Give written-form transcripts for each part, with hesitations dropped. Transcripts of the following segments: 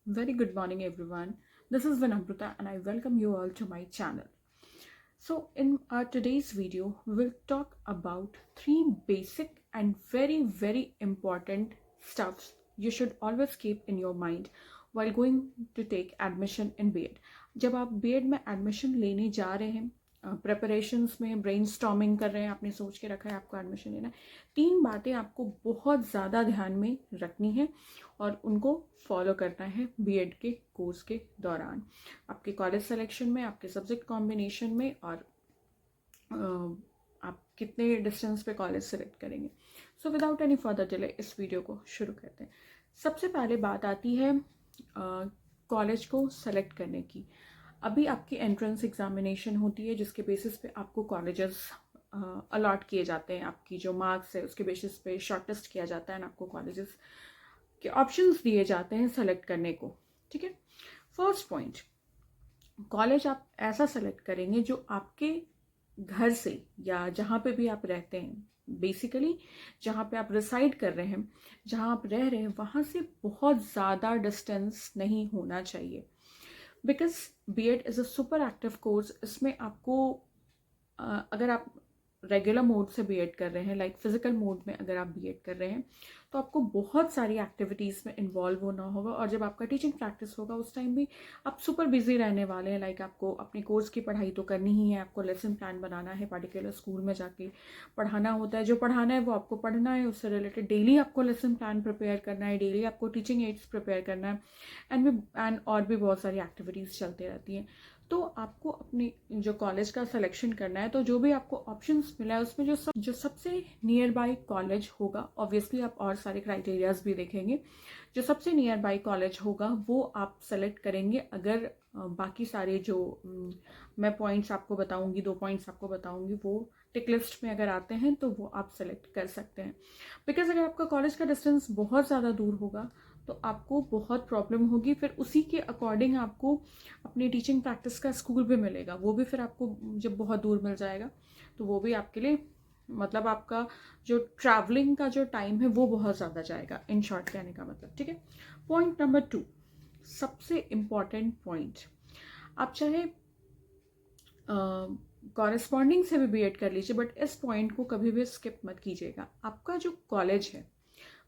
Very good morning, everyone. This is Vinamrita, and I welcome you all to my channel. So, in our today's video, we will talk about three basic and very important stuffs you should always keep in your mind while going to take admission in B.Ed. जब आप B.Ed में admission लेने जा रहे हैं, preparations में brainstorming कर रहे हैं, आपने सोच के रखा है आपको एडमिशन लेना है, तीन बातें आपको बहुत ज़्यादा ध्यान में रखनी है और उनको फॉलो करना है बीएड के कोर्स के दौरान, आपके कॉलेज सिलेक्शन में, आपके सब्जेक्ट कॉम्बिनेशन में, और आप कितने डिस्टेंस पे कॉलेज सेलेक्ट करेंगे। So without any further delay इस वीडियो को शुरू करते हैं। सबसे पहले बात आती है कॉलेज को सेलेक्ट करने की। अभी आपकी एंट्रेंस एग्जामिनेशन होती है जिसके बेसिस पे आपको कॉलेजेस अलॉट किए जाते हैं। आपकी जो मार्क्स है उसके बेसिस पे शॉर्टलिस्ट किया जाता है और आपको कॉलेजेस के ऑप्शंस दिए जाते हैं सेलेक्ट करने को। ठीक है, फर्स्ट पॉइंट, कॉलेज आप ऐसा सेलेक्ट करेंगे जो आपके घर से या जहाँ पे भी आप रहते हैं, बेसिकली जहाँ पे आप रिसाइड कर रहे हैं, जहाँ आप रह रहे हैं, वहाँ से बहुत ज़्यादा डिस्टेंस नहीं होना चाहिए। Because BEd is a super active course. इसमें आपको अगर आप रेगुलर मोड से बीएड कर रहे हैं, लाइक फिजिकल मोड में अगर आप बीएड कर रहे हैं, तो आपको बहुत सारी एक्टिविटीज़ में इन्वॉल्व होना होगा। और जब आपका टीचिंग प्रैक्टिस होगा उस टाइम भी आप सुपर बिजी रहने वाले हैं। लाइक आपको अपने कोर्स की पढ़ाई तो करनी ही है, आपको लेसन प्लान बनाना है, पर्टिकुलर स्कूल में जाके पढ़ाना होता है, जो पढ़ाना है वो आपको पढ़ना है, उससे रिलेटेड डेली आपको लेसन प्लान प्रिपेयर करना है, डेली आपको टीचिंग एड्स प्रिपेयर करना है, एंड और भी बहुत सारी एक्टिविटीज़ चलती रहती हैं। तो आपको अपने जो कॉलेज का सिलेक्शन करना है, तो जो भी आपको ऑप्शंस मिला है उसमें जो सबसे नियर बाय कॉलेज होगा, ऑब्वियसली आप और सारे क्राइटेरियाज भी देखेंगे, जो सबसे नियर बाय कॉलेज होगा वो आप सेलेक्ट करेंगे। अगर बाकी सारे जो मैं पॉइंट्स आपको बताऊंगी, 2 पॉइंट्स आपको बताऊंगी, वो टिक लिस्ट में अगर आते हैं तो वो आप सेलेक्ट कर सकते हैं। बिकॉज अगर आपका कॉलेज का डिस्टेंस बहुत ज़्यादा दूर होगा तो आपको बहुत प्रॉब्लम होगी। फिर उसी के अकॉर्डिंग आपको अपनी टीचिंग प्रैक्टिस का स्कूल भी मिलेगा, वो भी फिर आपको जब बहुत दूर मिल जाएगा तो वो भी आपके लिए, मतलब आपका जो ट्रैवलिंग का जो टाइम है वो बहुत ज़्यादा जाएगा, इन शॉर्ट कहने का मतलब। ठीक है, पॉइंट नंबर 2, सबसे इम्पॉर्टेंट पॉइंट, आप चाहे कॉरेस्पॉन्डिंग से भी बीएड कर लीजिए, बट इस पॉइंट को कभी भी स्किप मत कीजिएगा। आपका जो कॉलेज है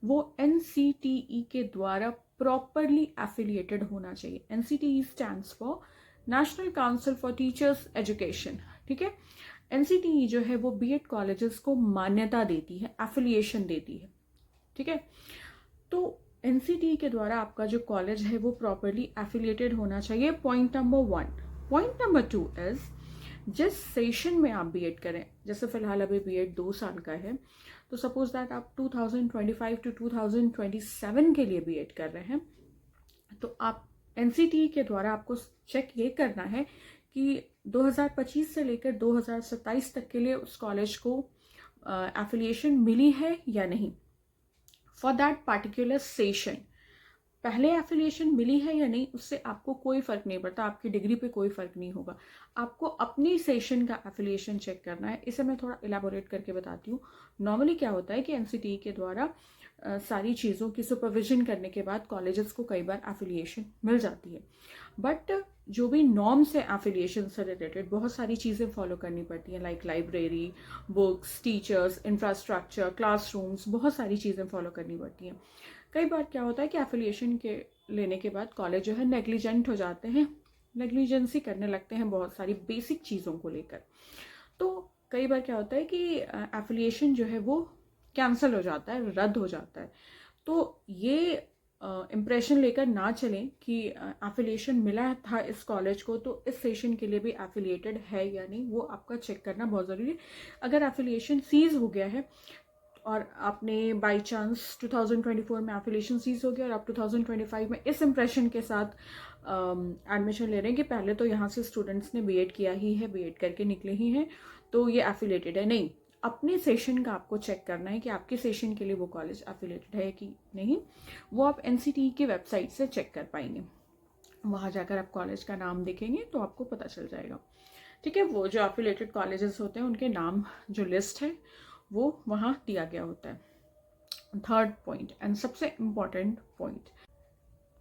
वो एनसीटीई के द्वारा प्रॉपरली एफिलिएटेड होना चाहिए। NCTE stands for national council for teachers education. ठीक है, एनसीटीई जो है वो बीएड कॉलेजेस को मान्यता देती है, एफिलिएशन देती है। ठीक है, तो एनसीटीई के द्वारा आपका जो कॉलेज है वो प्रॉपरली एफिलिएटेड होना चाहिए, point number 1। Point number 2 is, जिस सेशन में आप बीएड करें, जैसे फिलहाल अभी बीएड 2 साल का है, तो सपोज दैट आप 2025 टू 2027 के लिए बीएड कर रहे हैं, तो आप एनसीटीई के द्वारा आपको चेक ये करना है कि 2025 से लेकर 2027 तक के लिए उस कॉलेज को एफिलिएशन मिली है या नहीं फॉर दैट पार्टिकुलर सेशन। पहले एफिलिएशन मिली है या नहीं उससे आपको कोई फर्क नहीं पड़ता, आपकी डिग्री पे कोई फर्क नहीं होगा। आपको अपनी सेशन का एफिलिएशन चेक करना है। इसे मैं थोड़ा इलाबोरेट करके बताती हूँ। नॉर्मली क्या होता है कि एनसीटीई के द्वारा सारी चीज़ों की सुपरविजन करने के बाद कॉलेजेस को कई बार एफिलिएशन मिल जाती है, बट जो भी नॉर्म्स है एफिलिएशन से रिलेटेड बहुत सारी चीज़ें फॉलो करनी पड़ती हैं, like library, books, teachers, infrastructure, classrooms, बहुत सारी चीज़ें फॉलो करनी पड़ती हैं। कई बार क्या होता है कि एफिलिएशन के लेने के बाद कॉलेज जो है नेग्लिजेंट हो जाते हैं, नेग्लिजेंसी करने लगते हैं बहुत सारी बेसिक चीज़ों को लेकर। तो कई बार क्या होता है कि एफिलिएशन जो है वो कैंसिल हो जाता है, रद्द हो जाता है। तो ये इम्प्रेशन लेकर ना चलें कि एफिलिएशन मिला था इस कॉलेज को तो इस सेशन के लिए भी एफिलिएटेड है या नहीं, वो आपका चेक करना बहुत ज़रूरी है। अगर एफिलिएशन सीज हो गया है और आपने बाई चांस 2024 में एफिलिएशन सीज हो गया और आप 2025 में इस इम्प्रेशन के साथ एडमिशन ले रहे हैं कि पहले तो यहाँ से स्टूडेंट्स ने बीएड किया ही है, बीएड करके निकले ही हैं, तो ये एफिलिएटेड है, नहीं। अपने सेशन का आपको चेक करना है कि आपके सेशन के लिए वो कॉलेज एफिलिएटेड है कि नहीं। वो आप एनसीटीई की वेबसाइट से चेक कर पाएंगे। वहाँ जाकर आप कॉलेज का नाम देखेंगे तो आपको पता चल जाएगा। ठीक है, वो जो एफिलिएटेड कॉलेजेस होते हैं उनके नाम जो लिस्ट है वो वहाँ दिया गया होता है। थर्ड पॉइंट एंड सबसे इम्पॉर्टेंट पॉइंट,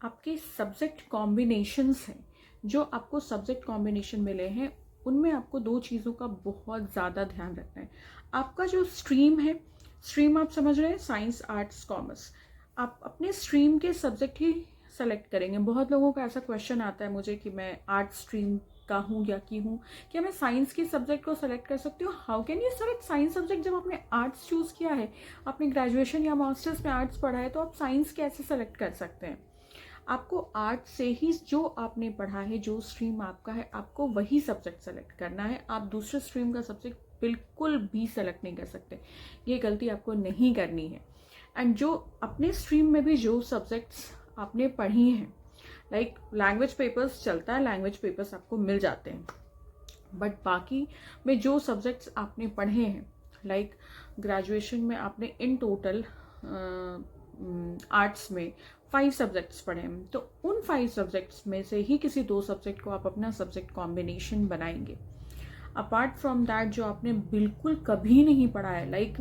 आपके सब्जेक्ट कॉम्बिनेशंस हैं, जो आपको सब्जेक्ट कॉम्बिनेशन मिले हैं, उनमें आपको 2 चीज़ों का बहुत ज़्यादा ध्यान रखना है। आपका जो स्ट्रीम है, स्ट्रीम आप समझ रहे हैं, साइंस, आर्ट्स, कॉमर्स, आप अपने स्ट्रीम के सब्जेक्ट ही सेलेक्ट करेंगे। बहुत लोगों का ऐसा क्वेश्चन आता है मुझे कि मैं आर्ट्स स्ट्रीम का हूँ या की हूँ, क्या मैं साइंस के सब्जेक्ट को सेलेक्ट कर सकती हूँ? How can you select science subject जब आपने आर्ट्स चूज़ किया है? आपने ग्रेजुएशन या मास्टर्स में आर्ट्स पढ़ा है, तो आप साइंस कैसे सेलेक्ट कर सकते हैं? आपको आर्ट से ही जो आपने पढ़ा है, जो स्ट्रीम आपका है, आपको वही सब्जेक्ट सेलेक्ट करना है। आप दूसरे स्ट्रीम का सब्जेक्ट बिल्कुल भी सेलेक्ट नहीं कर सकते, ये गलती आपको नहीं करनी है। एंड जो अपने स्ट्रीम में भी जो सब्जेक्ट्स आपने पढ़ी हैं, लाइक लैंग्वेज पेपर्स चलता है, लैंग्वेज पेपर्स आपको मिल जाते हैं, बट बाकी में जो सब्जेक्ट्स आपने पढ़े हैं, लाइक ग्रेजुएशन में आपने इन टोटल आर्ट्स में 5 सब्जेक्ट्स पढ़े हैं, तो उन 5 सब्जेक्ट्स में से ही किसी 2 सब्जेक्ट को आप अपना सब्जेक्ट कॉम्बिनेशन बनाएंगे। अपार्ट फ्रॉम दैट, जो आपने बिल्कुल कभी नहीं पढ़ा है, लाइक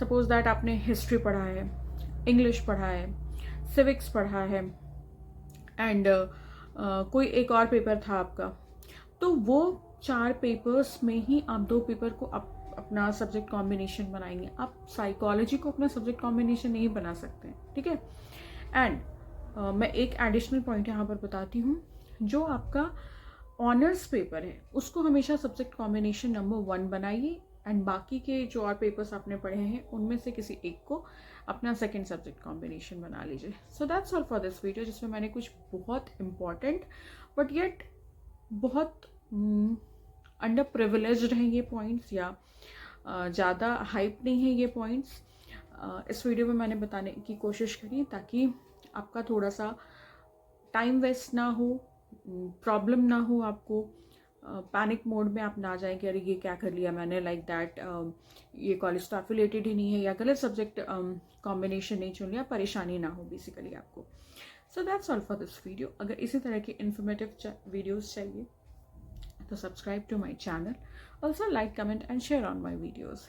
सपोज दैट आपने हिस्ट्री पढ़ा है, इंग्लिश पढ़ा है, सिविक्स पढ़ा है, एंड कोई एक और पेपर था आपका, तो वो 4 पेपर्स में ही आप 2 पेपर को अपना सब्जेक्ट कॉम्बिनेशन बनाएंगे। आप साइकोलॉजी को अपना सब्जेक्ट कॉम्बिनेशन नहीं बना सकते हैं, ठीक है। एंड मैं एक एडिशनल पॉइंट यहाँ पर बताती हूँ, जो आपका ऑनर्स पेपर है उसको हमेशा सब्जेक्ट कॉम्बिनेशन नंबर 1 बनाइए, एंड बाकी के जो और पेपर्स आपने पढ़े हैं उनमें से किसी एक को अपना सेकंड सब्जेक्ट कॉम्बिनेशन बना लीजिए। सो that's all for this video, जिसमें मैंने कुछ बहुत इंपॉर्टेंट बट येट बहुत अंडर प्रिविलेज्ड हैं ये पॉइंट्स, या ज़्यादा हाइप नहीं है ये पॉइंट्स, इस वीडियो में मैंने बताने की कोशिश करी, ताकि आपका थोड़ा सा टाइम वेस्ट ना हो, प्रॉब्लम ना हो, आपको पैनिक मोड में आप ना जाएं कि अरे ये क्या कर लिया मैंने, लाइक दैट ये कॉलेज तो एफिलिएटेड ही नहीं है, या गलत सब्जेक्ट कॉम्बिनेशन नहीं चुन लिया, परेशानी ना हो बेसिकली आपको। So that's all for this video. अगर इसी तरह की इन्फॉर्मेटिव वीडियोज़ चाहिए तो subscribe to my channel, also like, comment and share on my videos.